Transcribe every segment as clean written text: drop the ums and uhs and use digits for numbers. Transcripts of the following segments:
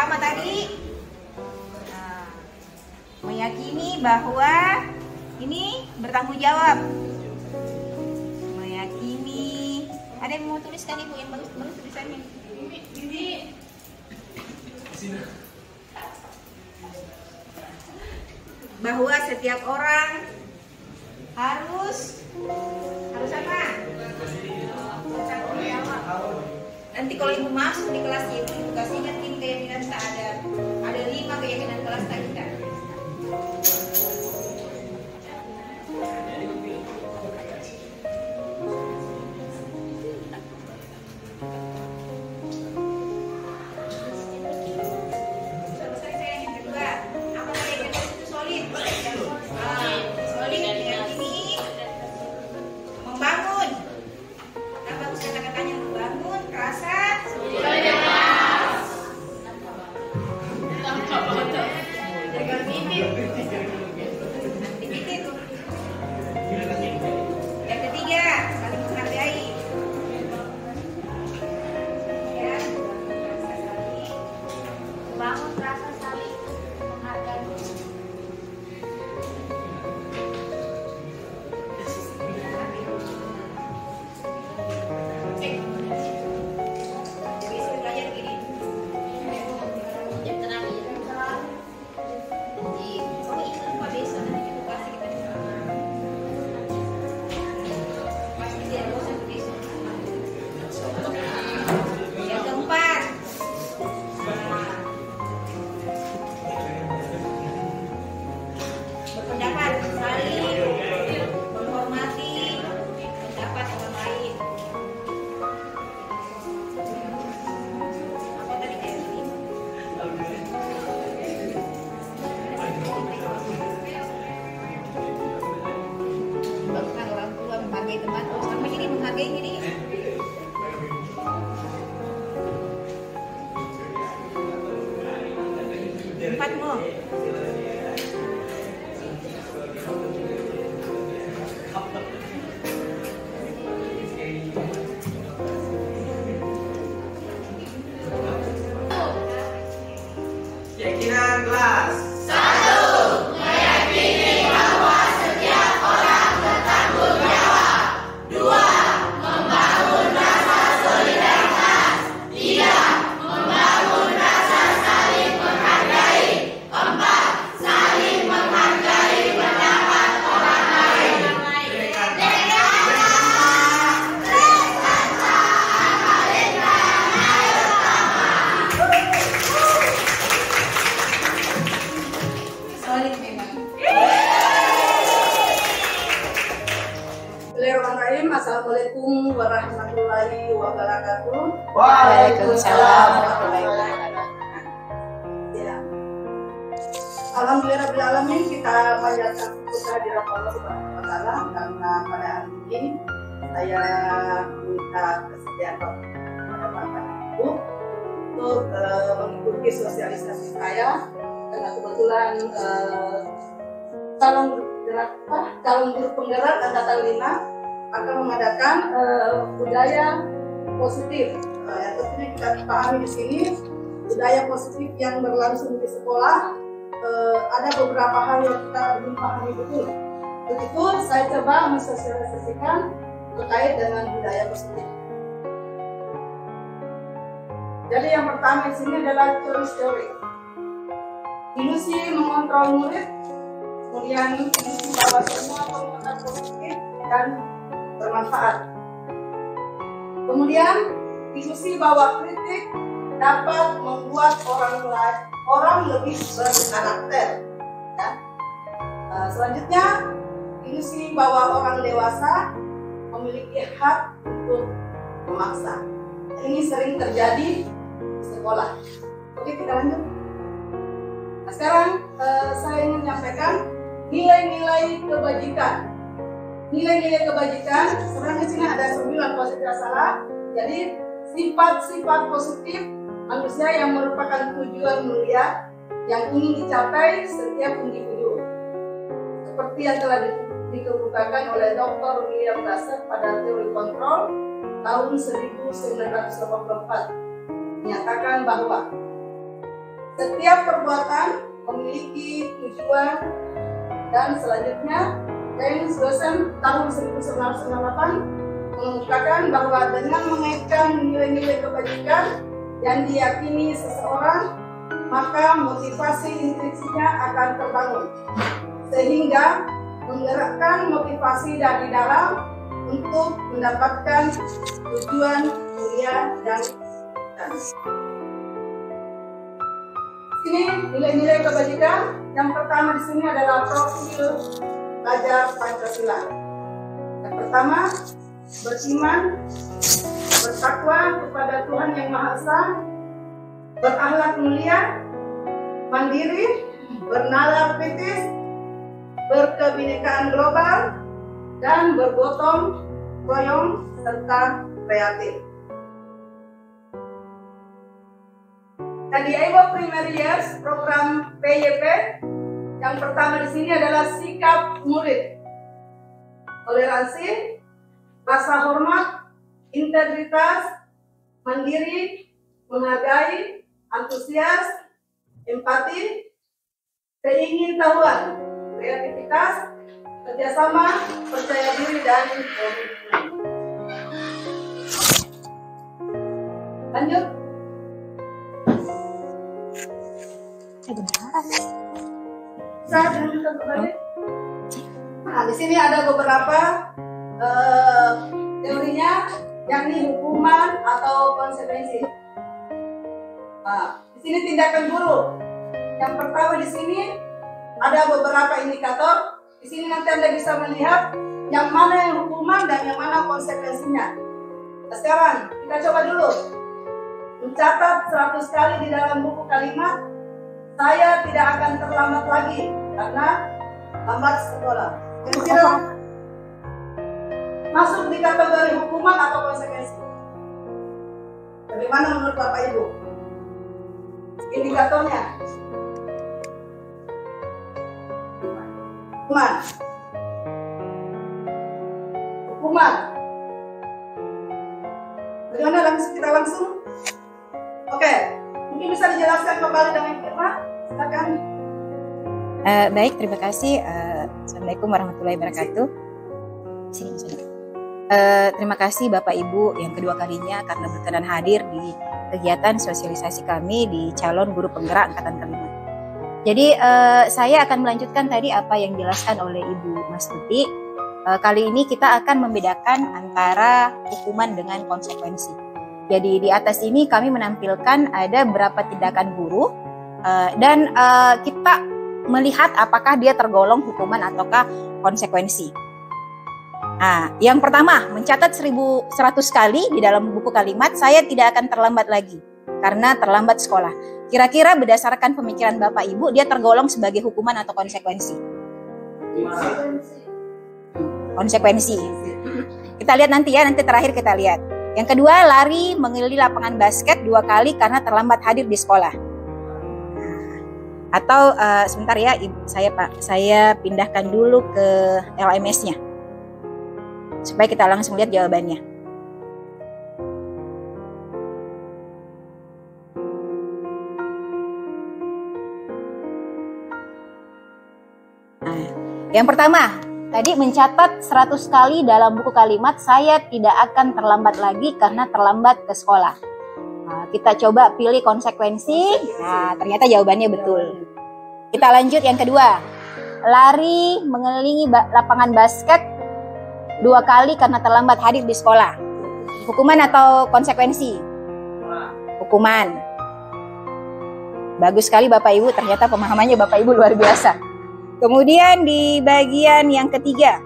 pertama tadi meyakini bahwa ini bertanggung jawab. Meyakini. Ada yang mau tuliskan Ibu yang bagus tulisannya? Ini. Bahwa setiap orang harus apa? Bertanggung jawab. Nanti kalau Ibu masuk di kelas Ibu kasihkan tim keyakinan tak ada 5 keyakinan kelas tak kita. Keyakinan kelas. Assalamualaikum warahmatullahi wabarakatuh. Waalaikumsalam warahmatullahi wabarakatuh. Ya. Alhamdulillah alamin, kita panjatkan kehadiran Allah Subhanahu wa taala karena pada hari ini saya minta kesediaan kepada Bapak Ibu untuk mengikuti sosialisasi saya karena kebetulan calon guru penggerak angkatan 5 akan mengadakan budaya positif. Yang tentunya kita pahami di sini budaya positif yang berlangsung di sekolah. Ada beberapa hal yang kita belum pahami betul. Begitu saya coba mensosialisasikan terkait dengan budaya positif. Jadi yang pertama di sini adalah choice theory. Ilusi mengontrol murid, kemudian ilusi bahwa semua penguatan positif dan bermanfaat. Kemudian ilusi bahwa kritik dapat membuat orang lebih berkarakter. Ya. Selanjutnya ilusi bahwa orang dewasa memiliki hak untuk memaksa. Ini sering terjadi di sekolah. Oke, kita lanjut. Nah, sekarang saya ingin menyampaikan nilai-nilai kebajikan. Nilai-nilai kebajikan, sebenarnya di sini ada 9 kalau saya tidak salah. Jadi sifat-sifat positif manusia yang merupakan tujuan mulia yang ingin dicapai setiap individu. Seperti yang telah dikemukakan oleh Dr. William Glasser pada teori kontrol tahun 1984, menyatakan bahwa Setiap perbuatan memiliki tujuan. Dan selanjutnya, James Dosen tahun 1998 mengungkapkan bahwa dengan mengaitkan nilai-nilai kebajikan yang diyakini seseorang, maka motivasi intrinsiknya akan terbangun, sehingga menggerakkan motivasi dari dalam untuk mendapatkan tujuan kuliah dan ini nilai-nilai kebajikan. Yang pertama di sini adalah profil pelajar Pancasila. Yang pertama, beriman, bertakwa kepada Tuhan Yang Maha Esa, berakhlak mulia, mandiri, bernalar kritis, berkebinekaan global, dan bergotong royong serta kreatif. Di Iowa Primary Years program PYP, yang pertama di sini adalah sikap murid, toleransi, rasa hormat, integritas, mandiri, menghargai, antusias, empati, keingintahuan, kreativitas, kerjasama, percaya diri, dan komitmen. Lanjut. Nah, di sini ada beberapa teorinya, yakni hukuman atau konsekuensi. Nah, di sini tindakan guru. Yang pertama di sini ada beberapa indikator. Di sini nanti Anda bisa melihat yang mana yang hukuman dan yang mana konsekuensinya. Nah, sekarang kita coba dulu mencatat 100 kali di dalam buku kalimat. Saya tidak akan terlambat lagi karena lambat sekolah. Kira-kira masuk di kategori hukuman atau konsekuensi? Bagaimana menurut Bapak Ibu? Indikatornya? Hukuman. Hukuman. Bagaimana kita langsung? Oke, mungkin bisa dijelaskan kembali dengan firman. Silakan. Baik, terima kasih. Assalamualaikum warahmatullahi wabarakatuh. Sini. Terima kasih Bapak Ibu yang kedua kalinya karena berkenan hadir di kegiatan sosialisasi kami di calon guru penggerak angkatan kelima. Jadi saya akan melanjutkan tadi apa yang dijelaskan oleh Ibu Mas Tuti. Kali ini kita akan membedakan antara hukuman dengan konsekuensi. Jadi di atas ini kami menampilkan ada beberapa tindakan guru dan kita melihat apakah dia tergolong hukuman ataukah konsekuensi. Nah, yang pertama, mencatat 1.100 kali di dalam buku kalimat, saya tidak akan terlambat lagi karena terlambat sekolah. Kira-kira berdasarkan pemikiran Bapak Ibu, dia tergolong sebagai hukuman atau konsekuensi? Konsekuensi. Kita lihat nanti ya, nanti terakhir kita lihat. Yang kedua, lari mengelilingi lapangan basket 2 kali karena terlambat hadir di sekolah. Atau sebentar ya, saya pindahkan dulu ke LMS-nya supaya kita langsung lihat jawabannya. Nah, yang pertama, tadi mencatat 100 kali dalam buku kalimat, saya tidak akan terlambat lagi karena terlambat ke sekolah. Nah, kita coba pilih konsekuensi. Nah, ternyata jawabannya betul. Kita lanjut yang kedua. Lari mengelilingi lapangan basket 2 kali karena terlambat hadir di sekolah. Hukuman atau konsekuensi? Hukuman. Bagus sekali Bapak Ibu, ternyata pemahamannya Bapak Ibu luar biasa. Kemudian di bagian yang ketiga.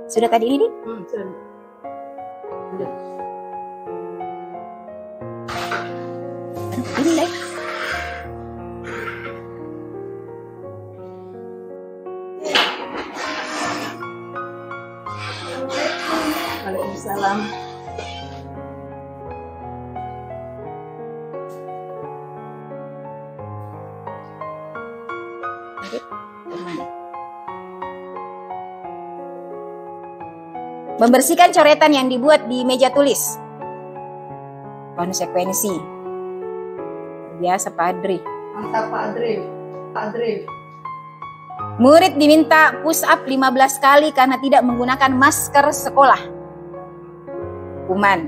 Sudah tadi ini? Sudah. Ini deh. Waalaikumsalam. Membersihkan coretan yang dibuat di meja tulis. Konsekuensi. Biasa Pak Adri. Mantap Pak Adri. Pak Adri. Murid diminta push up 15 kali karena tidak menggunakan masker sekolah. Hukuman.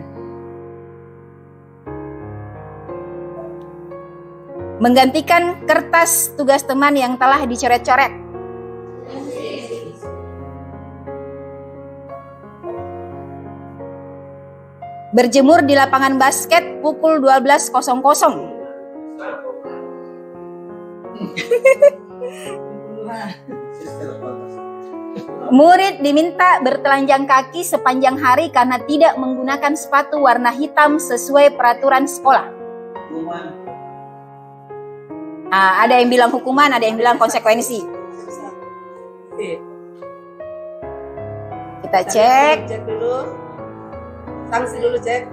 Menggantikan kertas tugas teman yang telah dicoret-coret. Berjemur di lapangan basket pukul 12.00. Murid diminta bertelanjang kaki sepanjang hari karena tidak menggunakan sepatu warna hitam sesuai peraturan sekolah. Nah, ada yang bilang hukuman, ada yang bilang konsekuensi. Kita cek. Cek dulu. Sanksi dulu cek.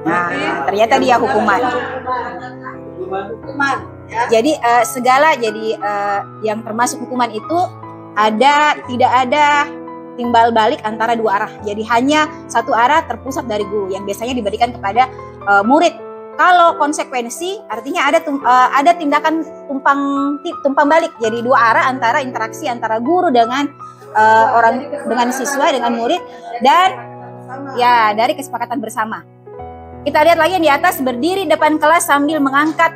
Nah, ternyata dia hukuman. Hukuman. Ya. Jadi segala yang termasuk hukuman itu tidak ada timbal balik antara dua arah. Jadi hanya satu arah terpusat dari guru yang biasanya diberikan kepada murid. Kalau konsekuensi artinya ada tindakan tumpang balik. Jadi dua arah antara interaksi antara guru dengan dengan siswa dengan murid dan ya dari kesepakatan bersama. Kita lihat lagi yang di atas, berdiri depan kelas sambil mengangkat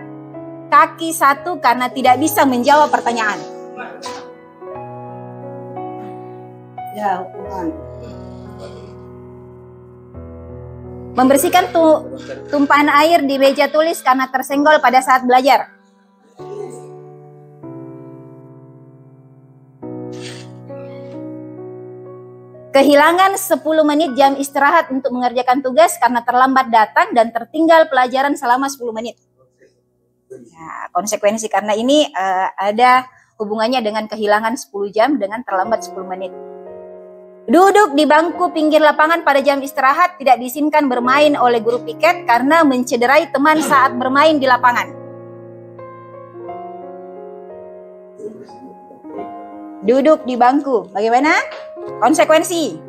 kaki satu karena tidak bisa menjawab pertanyaan. Ya, hukuman. Membersihkan tumpahan air di meja tulis karena tersenggol pada saat belajar. Kehilangan 10 menit jam istirahat untuk mengerjakan tugas karena terlambat datang dan tertinggal pelajaran selama 10 menit. Nah, konsekuensi karena ini ada hubungannya dengan kehilangan 10 jam dengan terlambat 10 menit. Duduk di bangku pinggir lapangan pada jam istirahat tidak diizinkan bermain oleh guru piket karena mencederai teman saat bermain di lapangan. Duduk di bangku, bagaimana? Konsekuensi.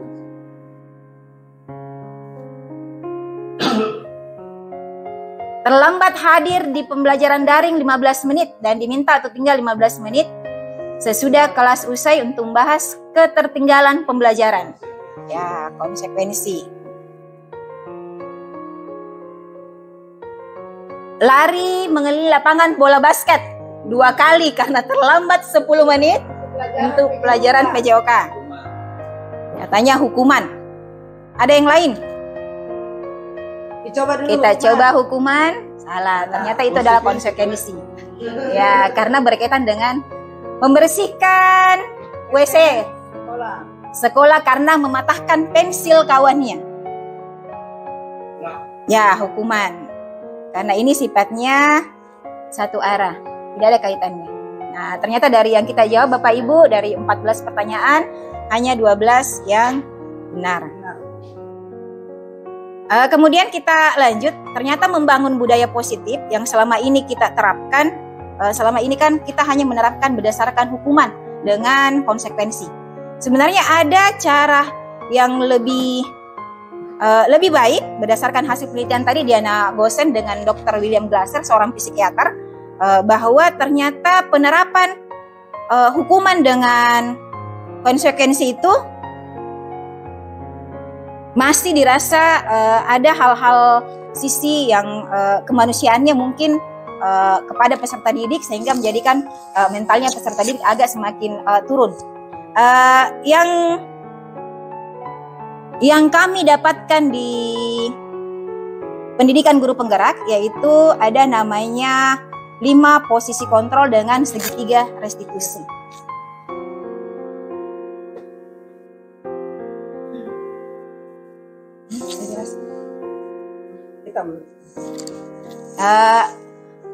Terlambat hadir di pembelajaran daring 15 menit dan diminta untuk tinggal 15 menit sesudah kelas usai untuk membahas ketertinggalan pembelajaran. Ya, konsekuensi. Lari mengelilingi lapangan bola basket 2 kali karena terlambat 10 menit untuk pelajaran PJOK. Katanya hukuman. Ada yang lain? Kita coba hukuman. Salah, ternyata itu adalah konsekuensi. Ya, karena berkaitan dengan membersihkan WC sekolah karena mematahkan pensil kawannya. Ya, hukuman. Karena ini sifatnya satu arah, tidak ada kaitannya. Nah, ternyata dari yang kita jawab Bapak Ibu, dari 14 pertanyaan, hanya 12 yang benar. Kemudian kita lanjut, ternyata membangun budaya positif yang selama ini kita terapkan, selama ini kan kita hanya menerapkan berdasarkan hukuman dengan konsekuensi. Sebenarnya ada cara yang lebih baik berdasarkan hasil penelitian tadi Diana Gosen dengan Dr. William Glasser, seorang psikiater, bahwa ternyata penerapan hukuman dengan konsekuensi itu masih dirasa ada hal-hal sisi yang kemanusiaannya mungkin kepada peserta didik sehingga menjadikan mentalnya peserta didik agak semakin turun. Yang kami dapatkan di pendidikan guru penggerak yaitu ada namanya 5 posisi kontrol dengan segitiga restitusi.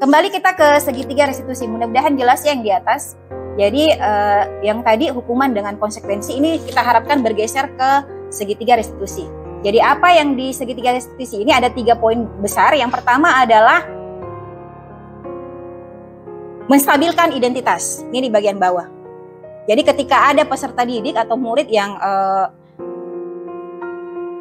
Kembali kita ke segitiga restitusi. Mudah-mudahan jelas yang di atas. Jadi yang tadi hukuman dengan konsekuensi ini kita harapkan bergeser ke segitiga restitusi. Jadi apa yang di segitiga restitusi ini ada 3 poin besar. Yang pertama adalah menstabilkan identitas. Ini di bagian bawah. Jadi ketika ada peserta didik atau murid yang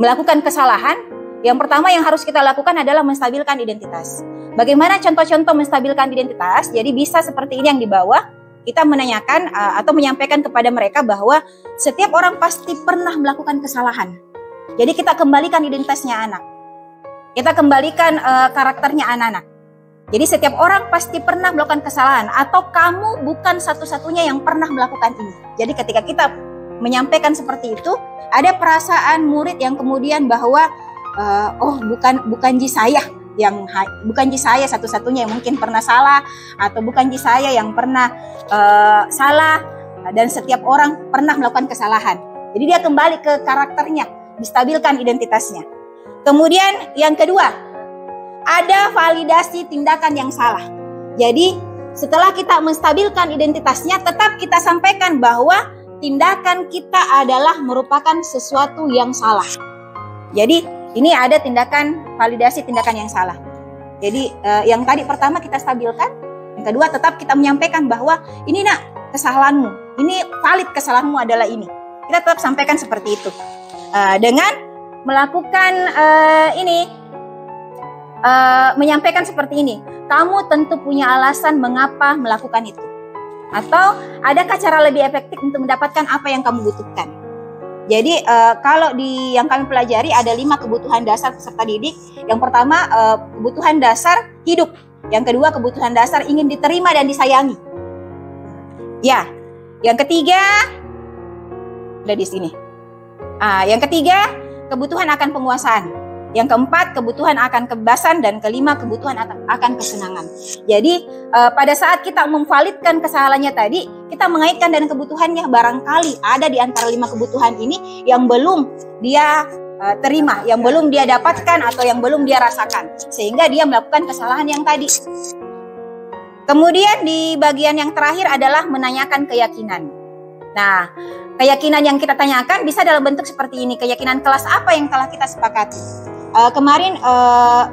melakukan kesalahan, yang pertama yang harus kita lakukan adalah menstabilkan identitas. Bagaimana contoh-contoh menstabilkan identitas? Jadi bisa seperti ini yang di bawah, kita menanyakan atau menyampaikan kepada mereka bahwa setiap orang pasti pernah melakukan kesalahan. Jadi kita kembalikan identitasnya anak. Kita kembalikan karakternya anak-anak. Jadi setiap orang pasti pernah melakukan kesalahan, atau kamu bukan satu-satunya yang pernah melakukan ini. Jadi ketika kita menyampaikan seperti itu, ada perasaan murid yang kemudian bahwa bukan saya satu-satunya yang mungkin pernah salah, atau bukan saya yang pernah salah, dan setiap orang pernah melakukan kesalahan. Jadi dia kembali ke karakternya, distabilkan identitasnya. Kemudian yang kedua, ada validasi tindakan yang salah. Jadi setelah kita menstabilkan identitasnya, tetap kita sampaikan bahwa tindakan kita adalah merupakan sesuatu yang salah. Jadi ini ada tindakan validasi tindakan yang salah. Jadi yang tadi pertama kita stabilkan, yang kedua tetap kita menyampaikan bahwa ini nak kesalahanmu, ini valid kesalahanmu adalah ini. Kita tetap sampaikan seperti itu dengan melakukan menyampaikan seperti ini. Kamu tentu punya alasan mengapa melakukan itu. Atau adakah cara lebih efektif untuk mendapatkan apa yang kamu butuhkan? Jadi kalau yang kami pelajari ada 5 kebutuhan dasar peserta didik. Yang pertama kebutuhan dasar hidup. Yang kedua kebutuhan dasar ingin diterima dan disayangi. Ya, yang ketiga ada di sini. Yang ketiga kebutuhan akan penguasaan. Yang keempat, kebutuhan akan kebebasan, dan kelima, kebutuhan akan kesenangan. Jadi pada saat kita memvalidkan kesalahannya tadi, kita mengaitkan dengan kebutuhannya. Barangkali ada di antara 5 kebutuhan ini yang belum dia terima, yang belum dia dapatkan, atau yang belum dia rasakan, sehingga dia melakukan kesalahan yang tadi. Kemudian di bagian yang terakhir adalah menanyakan keyakinan. Nah, keyakinan yang kita tanyakan bisa dalam bentuk seperti ini. Keyakinan kelas apa yang telah kita sepakati? Kemarin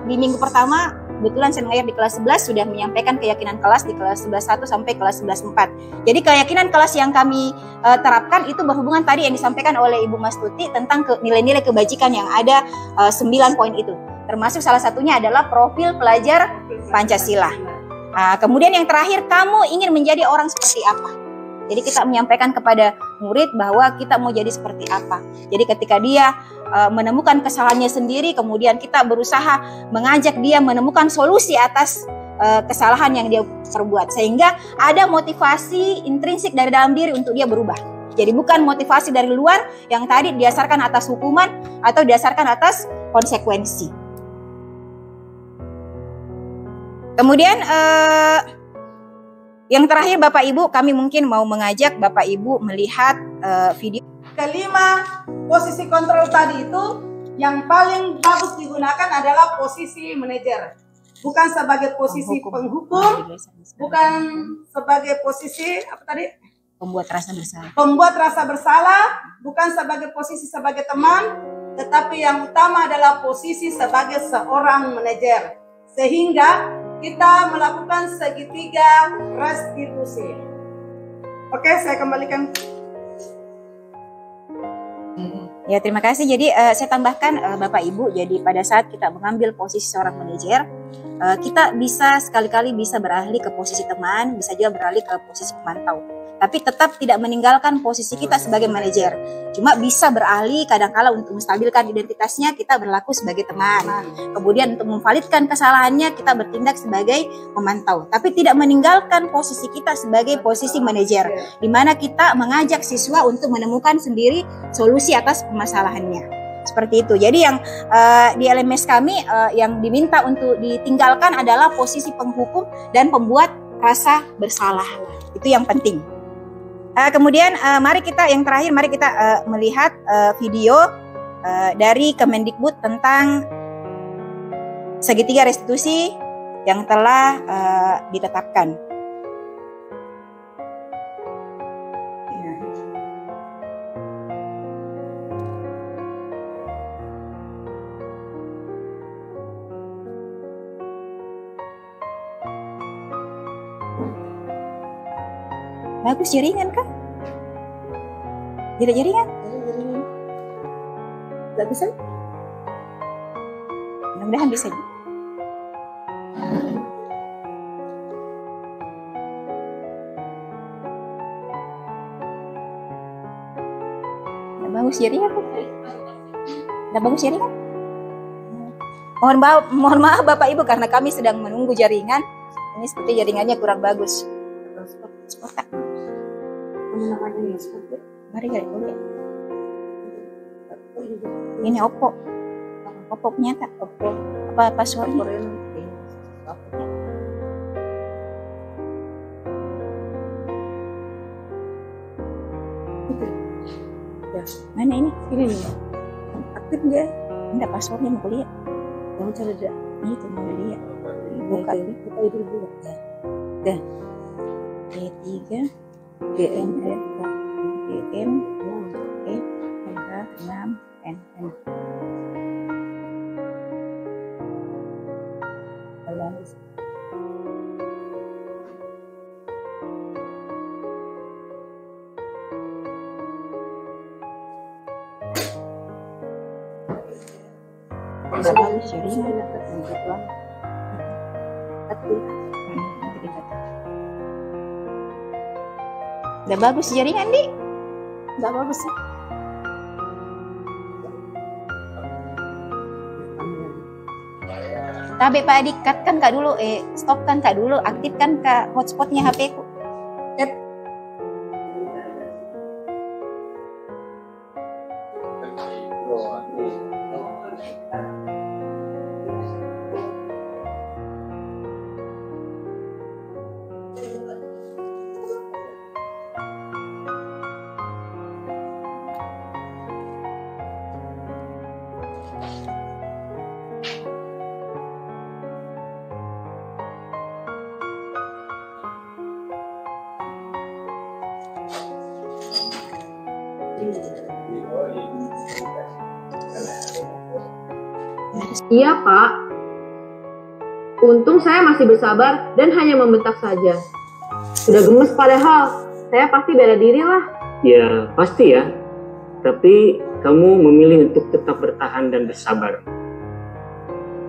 di minggu pertama kebetulan saya mengajar di kelas 11 sudah menyampaikan keyakinan kelas di kelas 11.1 sampai kelas 11.4. Jadi keyakinan kelas yang kami terapkan itu berhubungan tadi yang disampaikan oleh Ibu Mas Tuti tentang nilai-nilai kebajikan yang ada 9 poin itu. Termasuk salah satunya adalah profil pelajar Pancasila. Kemudian yang terakhir, kamu ingin menjadi orang seperti apa? Jadi kita menyampaikan kepada murid bahwa kita mau jadi seperti apa. Jadi ketika dia menemukan kesalahannya sendiri, kemudian kita berusaha mengajak dia menemukan solusi atas kesalahan yang dia perbuat. Sehingga ada motivasi intrinsik dari dalam diri untuk dia berubah. Jadi bukan motivasi dari luar yang tadi didasarkan atas hukuman atau didasarkan atas konsekuensi. Kemudian yang terakhir Bapak Ibu, kami mungkin mau mengajak Bapak Ibu melihat video. Kelima, posisi kontrol tadi itu yang paling bagus digunakan adalah posisi manajer. Bukan sebagai posisi penghukum, bukan sebagai posisi apa tadi? Pembuat rasa bersalah. Pembuat rasa bersalah, bukan sebagai posisi sebagai teman, tetapi yang utama adalah posisi sebagai seorang manajer. Sehingga kita melakukan segitiga restitusi. Oke, saya kembalikan. Ya, terima kasih. Jadi saya tambahkan Bapak Ibu, jadi pada saat kita mengambil posisi seorang manajer, kita bisa sekali-kali bisa beralih ke posisi teman, bisa juga beralih ke posisi pemantau. Tapi tetap tidak meninggalkan posisi kita sebagai manajer. Cuma bisa beralih kadang-kala untuk menstabilkan identitasnya kita berlaku sebagai teman. Kemudian untuk memvalidkan kesalahannya kita bertindak sebagai pemantau. Tapi tidak meninggalkan posisi kita sebagai posisi manajer, di mana kita mengajak siswa untuk menemukan sendiri solusi atas permasalahannya. Seperti itu. Jadi yang di LMS kami yang diminta untuk ditinggalkan adalah posisi penghukum dan pembuat rasa bersalah. Itu yang penting. Kemudian mari kita yang terakhir, mari kita melihat video dari Kemendikbud tentang segitiga restitusi yang telah ditetapkan. Bagus, jaringan kah? Tidak jaringan? Tidak bisa? Mudah-mudahan bisa. Udah bagus jaringan. Udah bagus jaringan. Mohon maaf Bapak Ibu karena kami sedang menunggu jaringan. Ini seperti jaringannya kurang bagus. Spot. Mari kali dulu ya. Ini Oppo. Oppo punya tak? Oppo. Apa passwordnya? Mana ini? Ini nih. Aktif nggak? Enggak, passwordnya mau kuliah. Mau cari aja. Ini tuh mau lihat. Buka itu dulu ya. Dah. D3 GMF GM E MH 6 NN. Udah bagus jaringan Di? Udah bagus sih. Tapi Pak Adik, cut kan Kak dulu, stop kan Kak dulu, aktifkan Kak hotspotnya HP ku. Iya, Pak. Untung saya masih bersabar dan hanya membentak saja. Sudah gemes padahal, saya pasti bela diri lah. Ya, pasti ya. Tapi kamu memilih untuk tetap bertahan dan bersabar.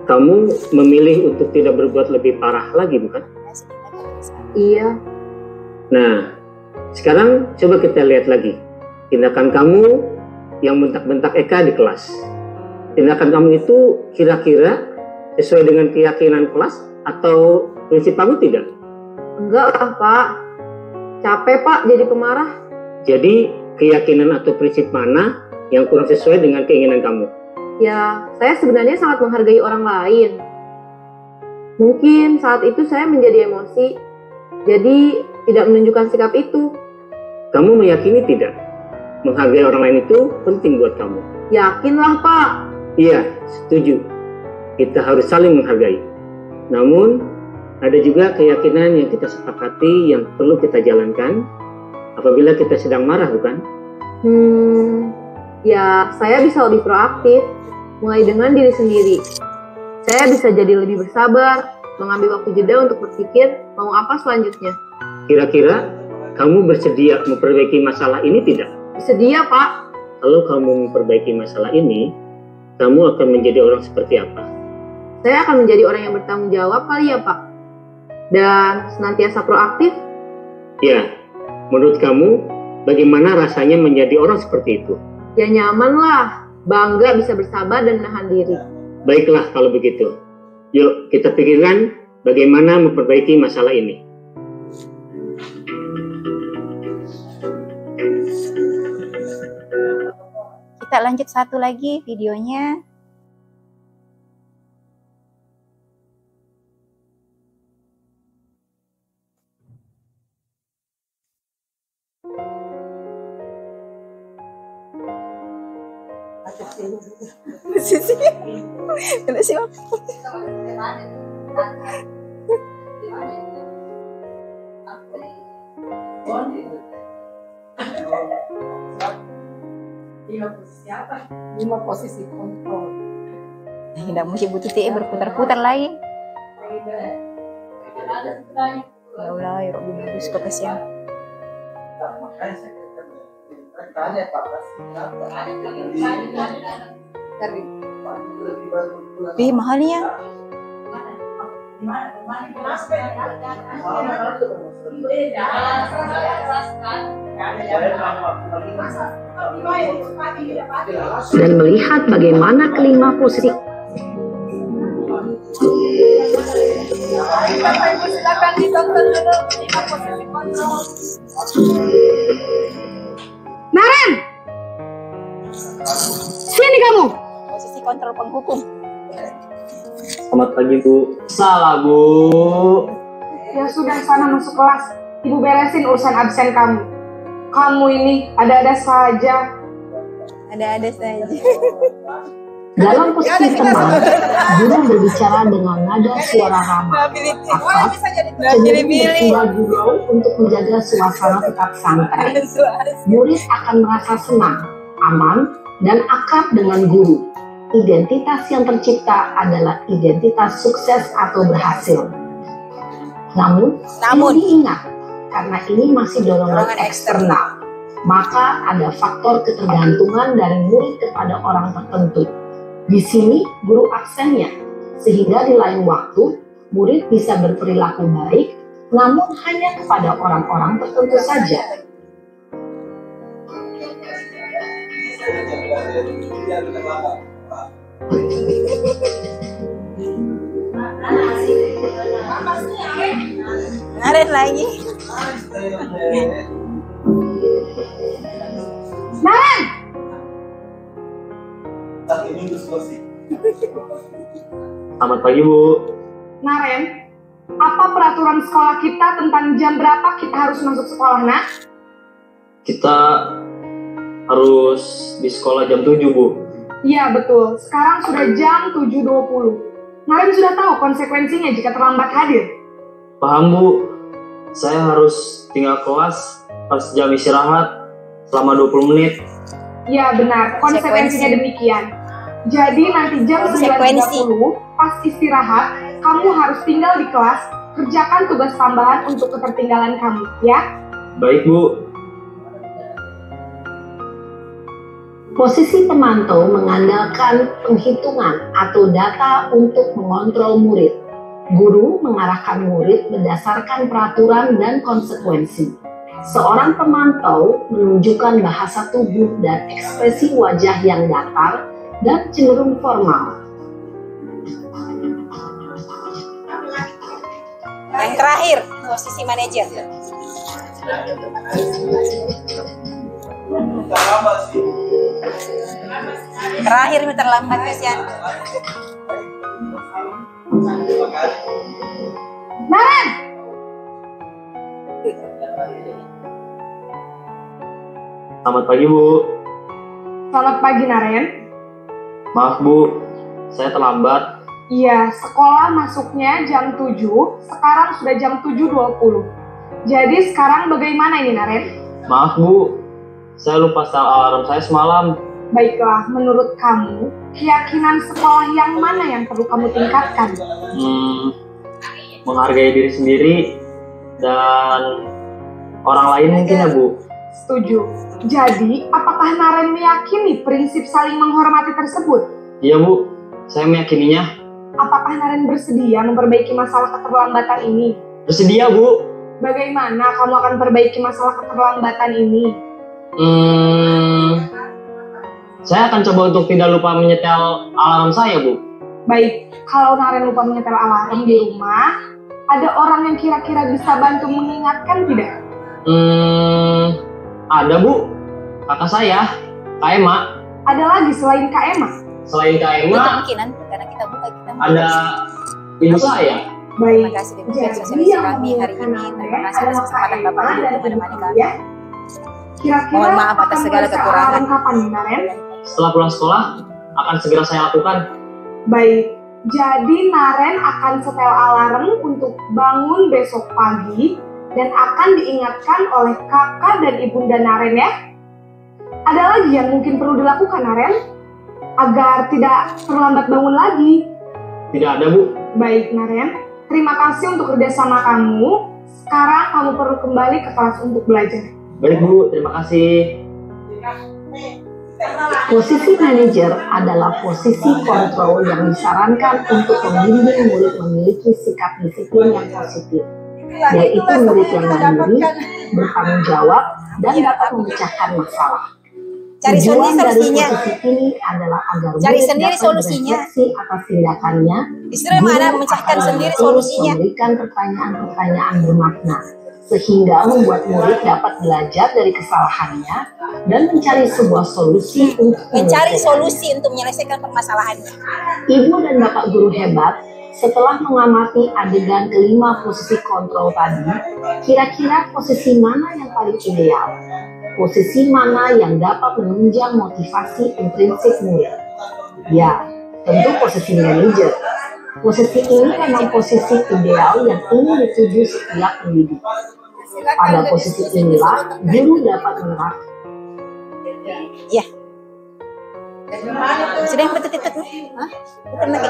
Kamu memilih untuk tidak berbuat lebih parah lagi, bukan? Iya. Nah, sekarang coba kita lihat lagi. Tindakan kamu yang bentak-bentak Eka di kelas. Tindakan kamu itu kira-kira sesuai dengan keyakinan kelas atau prinsip kamu tidak? Enggak lah, Pak. Capek, Pak, jadi pemarah. Jadi, keyakinan atau prinsip mana yang kurang sesuai dengan keinginan kamu? Ya, saya sebenarnya sangat menghargai orang lain. Mungkin saat itu saya menjadi emosi, jadi tidak menunjukkan sikap itu. Kamu meyakini tidak? Menghargai orang lain itu penting buat kamu. Yakinlah, Pak. Iya, setuju. Kita harus saling menghargai. Namun, ada juga keyakinan yang kita sepakati yang perlu kita jalankan apabila kita sedang marah, bukan? Ya, saya bisa lebih proaktif, mulai dengan diri sendiri. Saya bisa jadi lebih bersabar, mengambil waktu jeda untuk berpikir mau apa selanjutnya. Kira-kira, kamu bersedia memperbaiki masalah ini tidak? Bersedia, Pak. Kalau kamu memperbaiki masalah ini, kamu akan menjadi orang seperti apa? Saya akan menjadi orang yang bertanggung jawab kali ya, Pak. Dan senantiasa proaktif. Ya, menurut kamu, bagaimana rasanya menjadi orang seperti itu? Ya nyaman lah, bangga bisa bersabar dan menahan diri. Baiklah kalau begitu. Yuk, kita pikirkan bagaimana memperbaiki masalah ini. Kita lanjut satu lagi videonya. Lima posisi kontrol. Tidak mesti butuh TE berputar-putar lagi. Ya Allah, ya Rabbi bagus kok kasihan. Dari Ih, mahalnya. Dan melihat bagaimana kelima posisi Bapak Ibu silakan ditonton dulu 5 posisi kontrol. Naren! Sini kamu! Posisi kontrol penghukum. Selamat pagi, Bu. Salah, Bu. Ya sudah, sana masuk kelas. Ibu beresin urusan absen kamu. Kamu ini ada-ada saja. Ada-ada saja. Dalam posisi tenang, guru berbicara dengan nada suara ramah, akrab, cenderung bertindak gurau untuk menjaga suasana tetap santai. Murid akan merasa senang, aman, dan akrab dengan guru. Identitas yang tercipta adalah identitas sukses atau berhasil. Namun perlu diingat, karena ini masih dorongan eksternal, maka ada faktor ketergantungan dari murid kepada orang tertentu. Di sini guru absennya, sehingga di lain waktu murid bisa berperilaku baik, namun hanya kepada orang-orang tertentu saja. Naren lagi. Naren! Selamat pagi, Bu. Naren, apa peraturan sekolah kita tentang jam berapa kita harus masuk sekolah, nak? Kita harus di sekolah jam 7, Bu. Iya, betul. Sekarang sudah jam 7.20. Naren sudah tahu konsekuensinya jika terlambat hadir. Paham, Bu. Saya harus tinggal kelas pas jam istirahat selama 20 menit. Iya, benar. Konsekuensinya demikian. Jadi nanti jam 9.30 pas istirahat, kamu harus tinggal di kelas, kerjakan tugas tambahan untuk ketertinggalan kamu, ya? Baik, Bu. Posisi pemantau mengandalkan penghitungan atau data untuk mengontrol murid. Guru mengarahkan murid berdasarkan peraturan dan konsekuensi. Seorang pemantau menunjukkan bahasa tubuh dan ekspresi wajah yang datar dan cenderung formal. Yang terakhir, posisi manajer. Terakhir terlambat, kasihan. Naren! Selamat pagi, Bu. Selamat pagi, Naren. Maaf, Bu. Saya terlambat. Iya, sekolah masuknya jam 7, sekarang sudah jam 7.20. Jadi sekarang bagaimana ini, Naren? Maaf, Bu. Saya lupa setel alarm saya semalam. Baiklah, menurut kamu, keyakinan sekolah yang mana yang perlu kamu tingkatkan? Menghargai diri sendiri dan orang lain mungkin, ya, Bu. Setuju. Jadi, apakah Naren meyakini prinsip saling menghormati tersebut? Iya, Bu. Saya meyakininya. Apakah Naren bersedia memperbaiki masalah keterlambatan ini? Bersedia, Bu. Bagaimana kamu akan perbaiki masalah keterlambatan ini? Saya akan coba untuk tidak lupa menyetel alarm saya, Bu. Baik, kalau Naren lupa menyetel alarm di rumah, ada orang yang kira-kira bisa bantu mengingatkan tidak? Ada, Bu. Kakak saya, Kak Emma. Ada lagi selain Kak Emma? Selain Kak Itu Emma, kemungkinan karena kita buka kita. ada ibu saya. Terima Baik, kasih demikian sosialisasi kami hari ini. Terima kasih atas kesempatan Bapak Ibu untuk menemani kami. Kira-kira Mohon maaf atas akan segala bisa kekurangan. alarm kapan nih, Naren? Setelah pulang sekolah, akan segera saya lakukan. Baik, jadi Naren akan setel alarm untuk bangun besok pagi dan akan diingatkan oleh kakak dan ibunda Naren, ya. Ada lagi yang mungkin perlu dilakukan, Naren, agar tidak terlambat bangun lagi? Tidak ada, Bu. Baik, Naren. Terima kasih untuk kerjasama kamu. Sekarang kamu perlu kembali ke kelas untuk belajar. Baik, Bu. Terima kasih. Posisi manajer adalah posisi kontrol yang disarankan untuk membimbing murid memiliki sikap disiplin yang positif, yaitu murid yang mandiri, bertanggung jawab, dan dapat memecahkan masalah. Cari Tujuan dari solusinya. posisi ini adalah agar Cari murid sendiri dapat solusinya. berefleksi atas tindakannya. Istri mana Guru memecahkan akan sendiri terus solusinya. memberikan pertanyaan-pertanyaan bermakna, sehingga membuat murid dapat belajar dari kesalahannya dan mencari sebuah solusi untuk Mencari menyelesaikannya. solusi untuk menyelesaikan permasalahannya. Ibu dan bapak guru hebat, setelah mengamati adegan kelima posisi kontrol tadi, kira-kira posisi mana yang paling ideal? Posisi mana yang dapat menunjang motivasi intrinsik murid? Ya, tentu posisi manajer. Posisi ini memang posisi ideal yang ingin dituju setiap pendidik. Pada posisi inilah, guru dapat menerapkan. Ya. Sudah yang betul itu? Hah? Bukan lagi.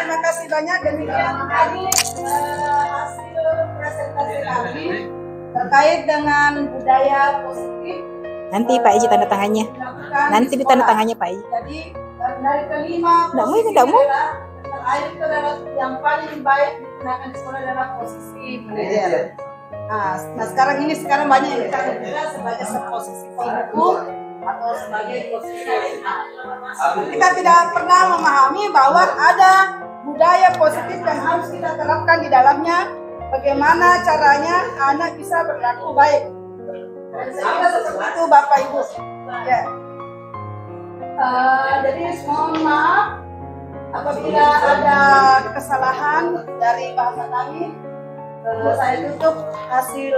Terima kasih banyak, demikian tadi hasil presentasi kami terkait dengan budaya positif. Nanti Pak Iji tanda tangannya. Nanti ditanda tangannya Pak Iji. Jadi dari kelima Nggak mau, posisi nggak mau. adalah terakhir itu adalah yang paling baik digunakan di sekolah adalah posisi manajer. Nah sekarang banyak yang kita kerja sebagai posisi pemimpin atau sebagai posisi. Kita tidak pernah memahami bahwa ada budaya positif yang harus kita terapkan di dalamnya. Bagaimana caranya anak bisa berlaku baik. Saya kira seperti itu Bapak Ibu. Ya. Jadi mohon maaf apabila ada kesalahan dari bahasa kami. Saya tutup hasil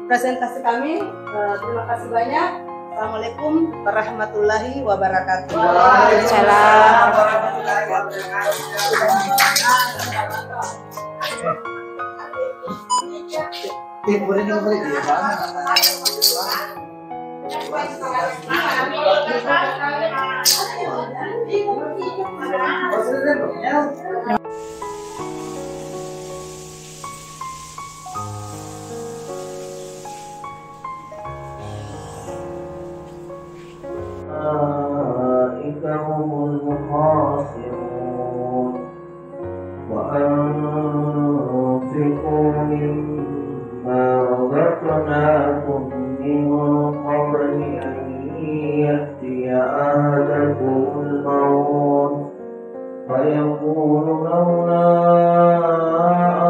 presentasi kami. Terima kasih banyak. Assalamualaikum warahmatullahi wabarakatuh. Waalaikumsalam. أولئك هم الخاسرون وأنفقوا مما رزقناكم من قبل أن يأتي أحدكم الموت فيقول لولا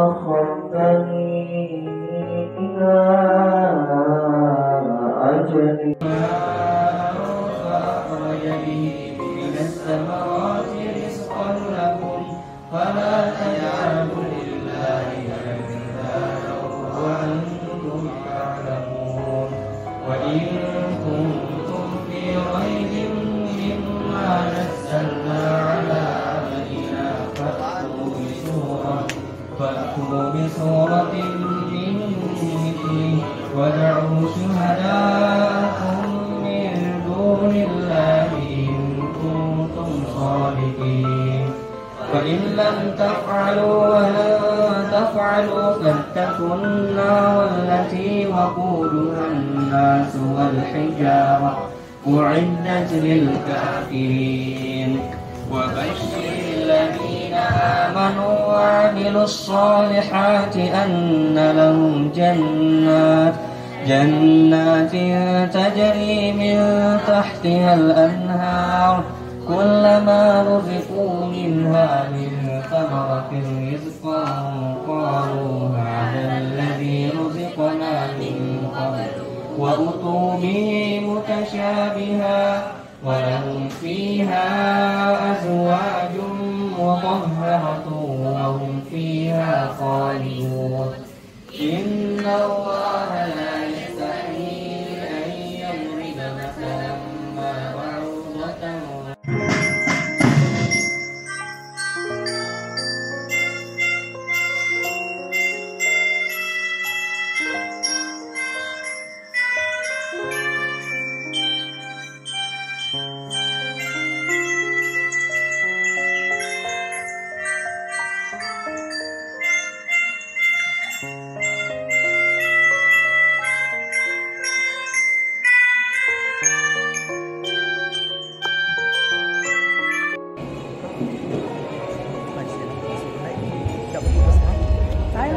أخرتني إلى أجل بسورة من مثله ودعوا شهداءكم من دون الله إن كنتم صادقين فإن لم تفعلوا ولن تفعلوا فاتقوا النار التي وقودها الناس والحجارة أعدت للكافرين وبشر الذين آمنوا وعملوا الصالحات أن لهم جنات تجري من تحتها الأنهار كلما رزقوا منها من ثمرة رزقا قالوا هذا الذي رزقنا من قبل وأتوا به متشابها ولهم فيها أزواج مطهرة وهم فيها خالدون إن الله لا يستحيي أن يضرب مثلا ما بعوضة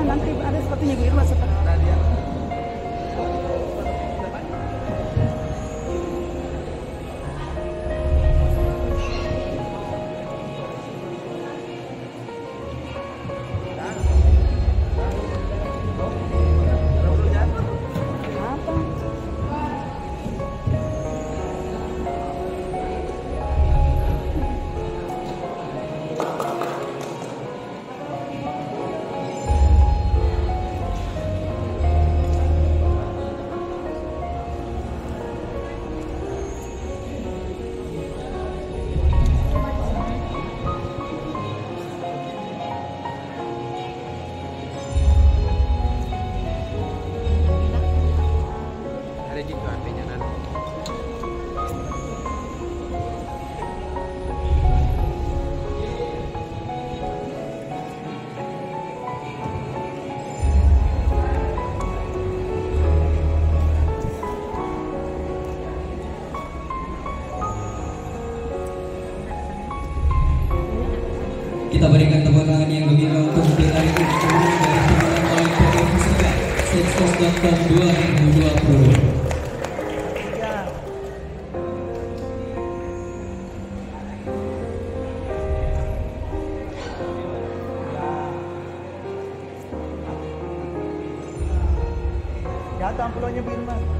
nanti ada sepatunya Bu Irma seperti Kita berikan tepuk tangan yang gembira untuk dari tim dari Pemenang Olimpiade Fisika Sensos.com 2020. Datang pulaunya Bu Irma.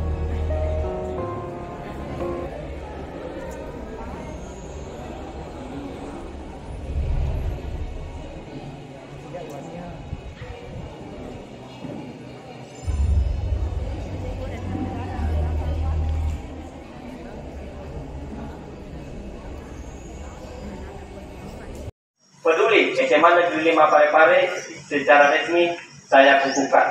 Peduli SMA Negeri 5 Parepare secara resmi saya kukuhkan.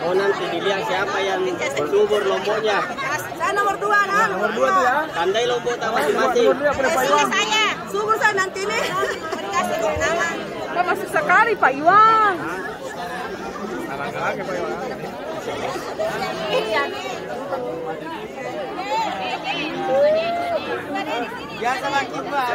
Oh, nanti dilihat siapa yang subur lomboknya. saya nomor 2 kan. Nomor 2 tuh ya. Pandai lombok tak masing-masing. Saya. Subur saya nanti nih. Kasih nama. Kok masuk sekali Pak Iwan. Salah-salah Pak Iwan. Biasa lagi Pak.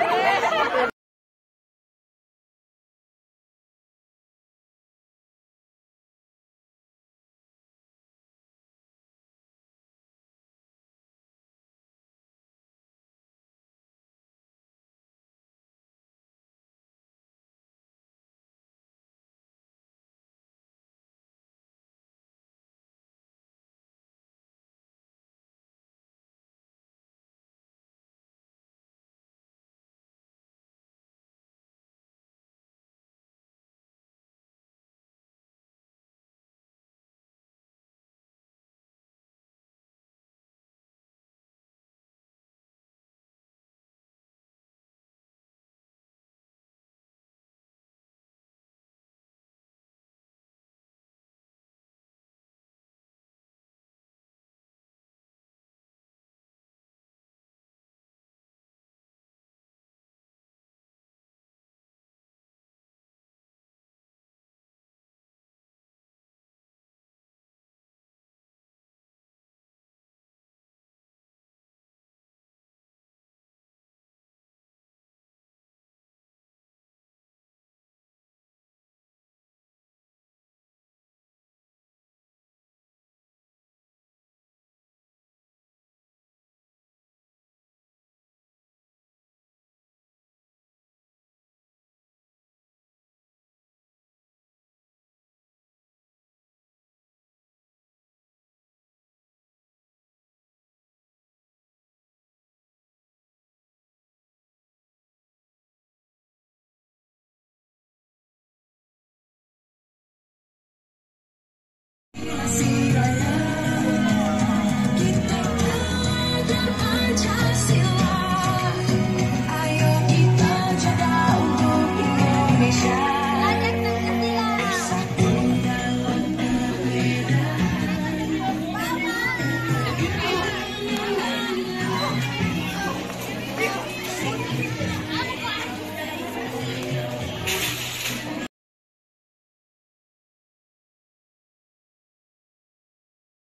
masih raya.